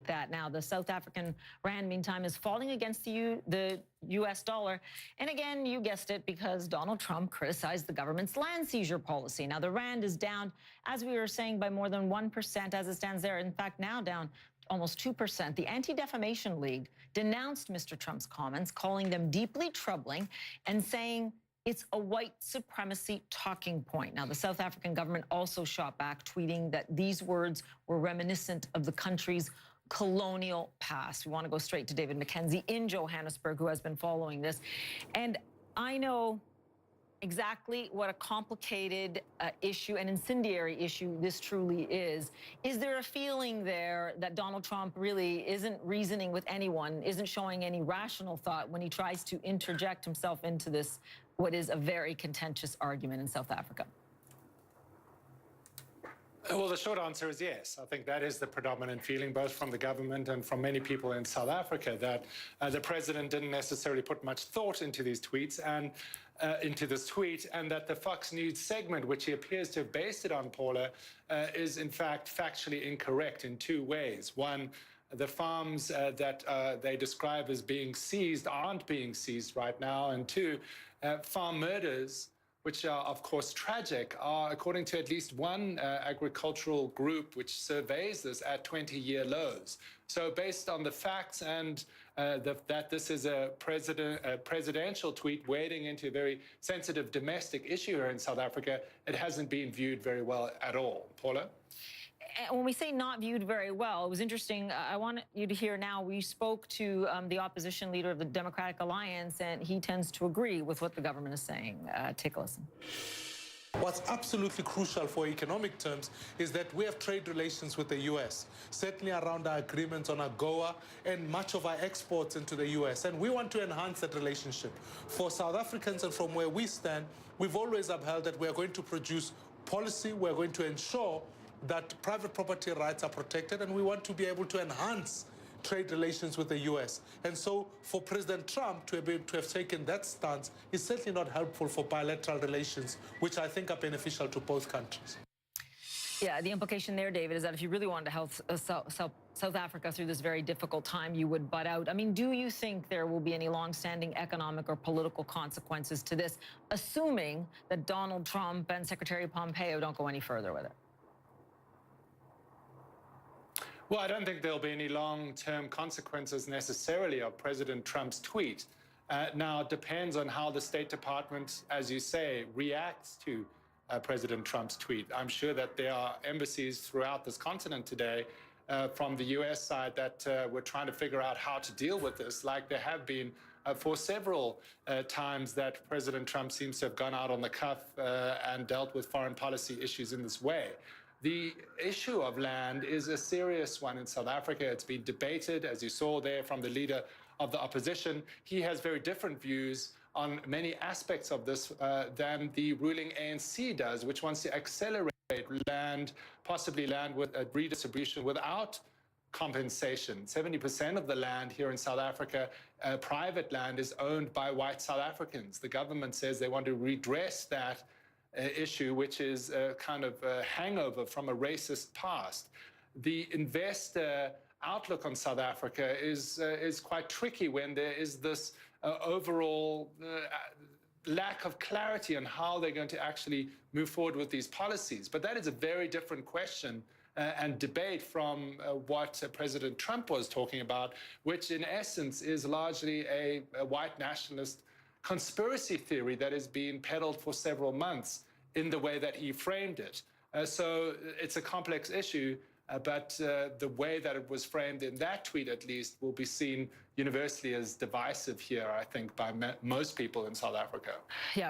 that. Now, the South African rand, meantime, is falling against the U.S. dollar. And again, you guessed it, because Donald Trump criticized the government's land seizure policy. Now, the rand is down, as we were saying, by more than 1% as it stands there. In fact, now down almost 2%. The Anti-Defamation League denounced Mr. Trump's comments, calling them deeply troubling and saying it's a white supremacy talking point. Now, the South African government also shot back, tweeting that these words were reminiscent of the country's colonial past. We want to go straight to David McKenzie in Johannesburg, who has been following this. And I know exactly what a complicated issue, an incendiary issue this truly is. Is there a feeling there that Donald Trump really isn't reasoning with anyone, isn't showing any rational thought when he tries to interject himself into this, what is a very contentious argument in South Africa? Well, the short answer is yes. I think that is the predominant feeling, both from the government and from many people in South Africa, that the president didn't necessarily put much thought into these tweets and into this tweet, and that the Fox News segment, which he appears to have based it on, Paula, is in fact factually incorrect in two ways. One, the farms that they describe as being seized aren't being seized right now. And two, farm murders, which are, of course, tragic, are, according to at least one agricultural group which surveys this, at 20-year lows. So based on the facts and that this is a presidential tweet wading into a very sensitive domestic issue here in South Africa, it hasn't been viewed very well at all. Paula? When we say not viewed very well, it was interesting. I want you to hear now, we spoke to the opposition leader of the Democratic Alliance, and he tends to agree with what the government is saying. Take a listen. What's absolutely crucial for economic terms is that we have trade relations with the U.S., certainly around our agreements on AGOA and much of our exports into the U.S. And we want to enhance that relationship. For South Africans, and from where we stand, we've always upheld that we are going to produce policy, we're going to ensure that private property rights are protected, and we want to be able to enhance trade relations with the U.S. And so for President Trump to have taken that stance is certainly not helpful for bilateral relations, which I think are beneficial to both countries. Yeah, the implication there, David, is that if you really wanted to help South Africa through this very difficult time, you would butt out. I mean, do you think there will be any long-standing economic or political consequences to this, assuming that Donald Trump and Secretary Pompeo don't go any further with it? Well, I don't think there'll be any long-term consequences necessarily of President Trump's tweet. Now, it depends on how the State Department, as you say, reacts to President Trump's tweet. I'm sure that there are embassies throughout this continent today from the U.S. side that we're trying to figure out how to deal with this, like there have been for several times that President Trump seems to have gone out on the cuff and dealt with foreign policy issues in this way. The issue of land is a serious one in South Africa. It's been debated, as you saw there, from the leader of the opposition. He has very different views on many aspects of this than the ruling ANC does, which wants to accelerate land, possibly land with a redistribution without compensation. 70% of the land here in South Africa, private land, is owned by white South Africans. The government says they want to redress that issue, which is a kind of a hangover from a racist past. The investor outlook on South Africa is quite tricky when there is this overall lack of clarity on how they're going to actually move forward with these policies. But that is a very different question and debate from what President Trump was talking about, which in essence is largely a white nationalist conspiracy theory that is being peddled for several months in the way that he framed it. So it's a complex issue, but the way that it was framed in that tweet, at least, will be seen universally as divisive here, I think, by most people in South Africa. Yeah.